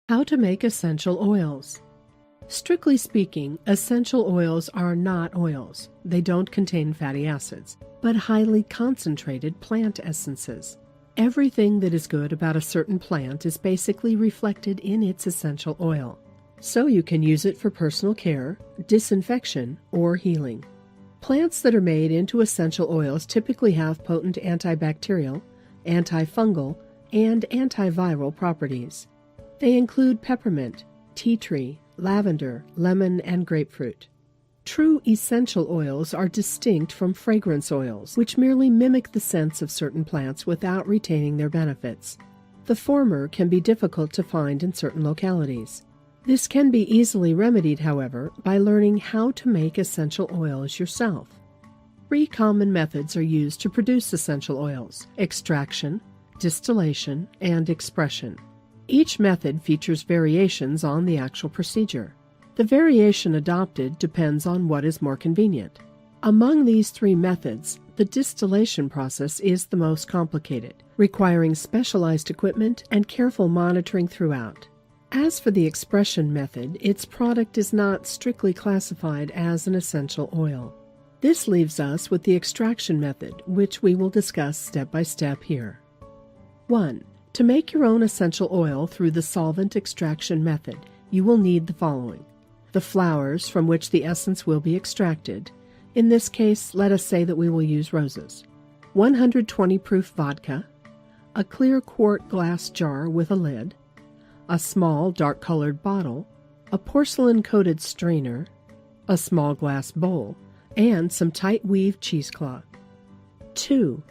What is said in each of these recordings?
How to make essential oils. Strictly speaking, essential oils are not oils. They don't contain fatty acids, but highly concentrated plant essences. Everything that is good about a certain plant is basically reflected in its essential oil. So you can use it for personal care, disinfection, or healing. Plants that are made into essential oils typically have potent antibacterial, antifungal, and antiviral properties. They include peppermint, tea tree, lavender, lemon, and grapefruit. True essential oils are distinct from fragrance oils, which merely mimic the scents of certain plants without retaining their benefits. The former can be difficult to find in certain localities. This can be easily remedied, however, by learning how to make essential oils yourself. 3 common methods are used to produce essential oils: extraction, distillation, and expression. Each method features variations on the actual procedure. The variation adopted depends on what is more convenient. Among these 3 methods, the distillation process is the most complicated, requiring specialized equipment and careful monitoring throughout. As for the expression method, its product is not strictly classified as an essential oil. This leaves us with the extraction method, which we will discuss step by step here. 1. To make your own essential oil through the solvent extraction method, you will need the following: the flowers from which the essence will be extracted. In this case, let us say that we will use roses. 120 proof vodka, a clear quart glass jar with a lid, a small dark-colored bottle, a porcelain-coated strainer, a small glass bowl, and some tight weave cheesecloth. 2.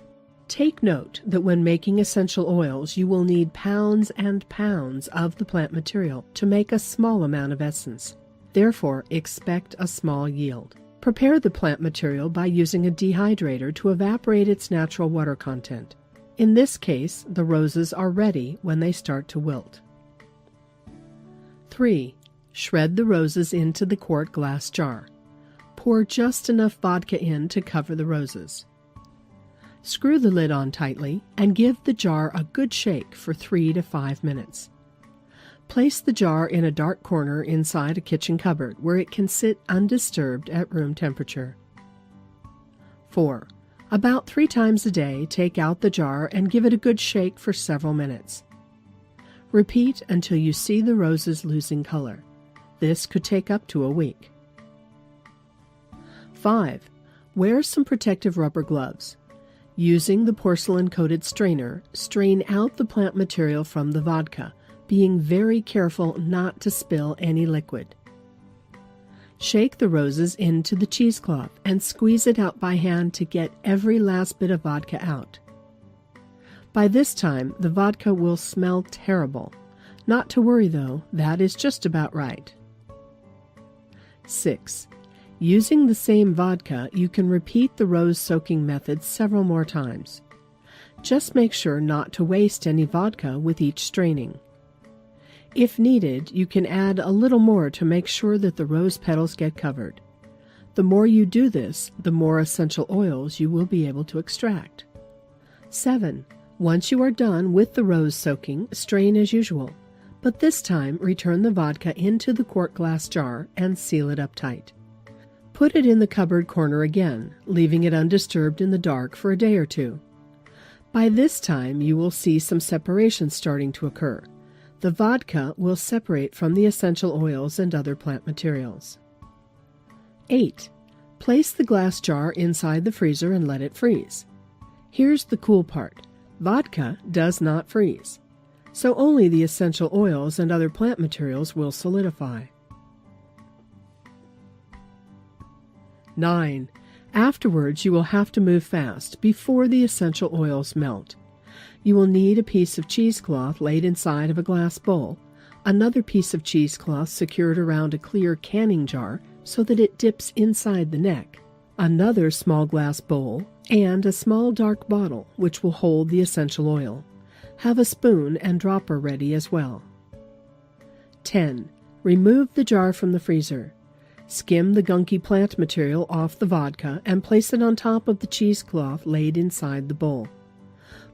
Take note that when making essential oils, you will need pounds and pounds of the plant material to make a small amount of essence. Therefore, expect a small yield. Prepare the plant material by using a dehydrator to evaporate its natural water content. In this case, the roses are ready when they start to wilt. 3. Shred the roses into the quart glass jar. Pour just enough vodka in to cover the roses. Screw the lid on tightly and give the jar a good shake for 3 to 5 minutes. Place the jar in a dark corner inside a kitchen cupboard where it can sit undisturbed at room temperature. 4. About 3 times a day, take out the jar and give it a good shake for several minutes. Repeat until you see the roses losing color. This could take up to a week. 5. Wear some protective rubber gloves. Using the porcelain-coated strainer, strain out the plant material from the vodka, being very careful not to spill any liquid. Shake the roses into the cheesecloth and squeeze it out by hand to get every last bit of vodka out. By this time, the vodka will smell terrible. Not to worry though, that is just about right. 6. Using the same vodka, you can repeat the rose soaking method several more times. Just make sure not to waste any vodka with each straining. If needed, you can add a little more to make sure that the rose petals get covered. The more you do this, the more essential oils you will be able to extract. 7. Once you are done with the rose soaking, strain as usual, but this time return the vodka into the quart glass jar and seal it up tight. Put it in the cupboard corner again, leaving it undisturbed in the dark for a day or 2. By this time, you will see some separation starting to occur. The vodka will separate from the essential oils and other plant materials. 8. Place the glass jar inside the freezer and let it freeze. Here's the cool part. Vodka does not freeze, so only the essential oils and other plant materials will solidify. 9. Afterwards, you will have to move fast before the essential oils melt. You will need a piece of cheesecloth laid inside of a glass bowl, another piece of cheesecloth secured around a clear canning jar so that it dips inside the neck, another small glass bowl, and a small dark bottle which will hold the essential oil. Have a spoon and dropper ready as well. 10. Remove the jar from the freezer. Skim the gunky plant material off the vodka and place it on top of the cheesecloth laid inside the bowl.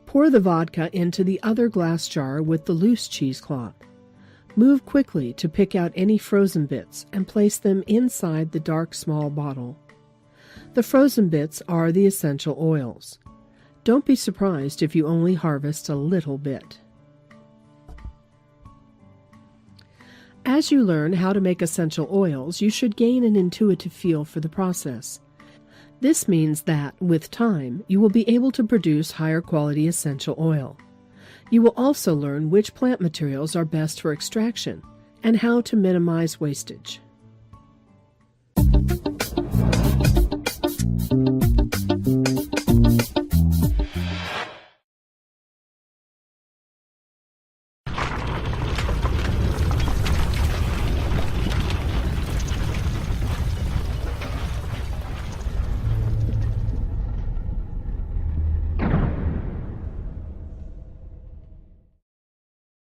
Pour the vodka into the other glass jar with the loose cheesecloth. Move quickly to pick out any frozen bits and place them inside the dark small bottle. The frozen bits are the essential oils. Don't be surprised if you only harvest a little bit. As you learn how to make essential oils, you should gain an intuitive feel for the process. This means that, with time, you will be able to produce higher quality essential oil. You will also learn which plant materials are best for extraction and how to minimize wastage.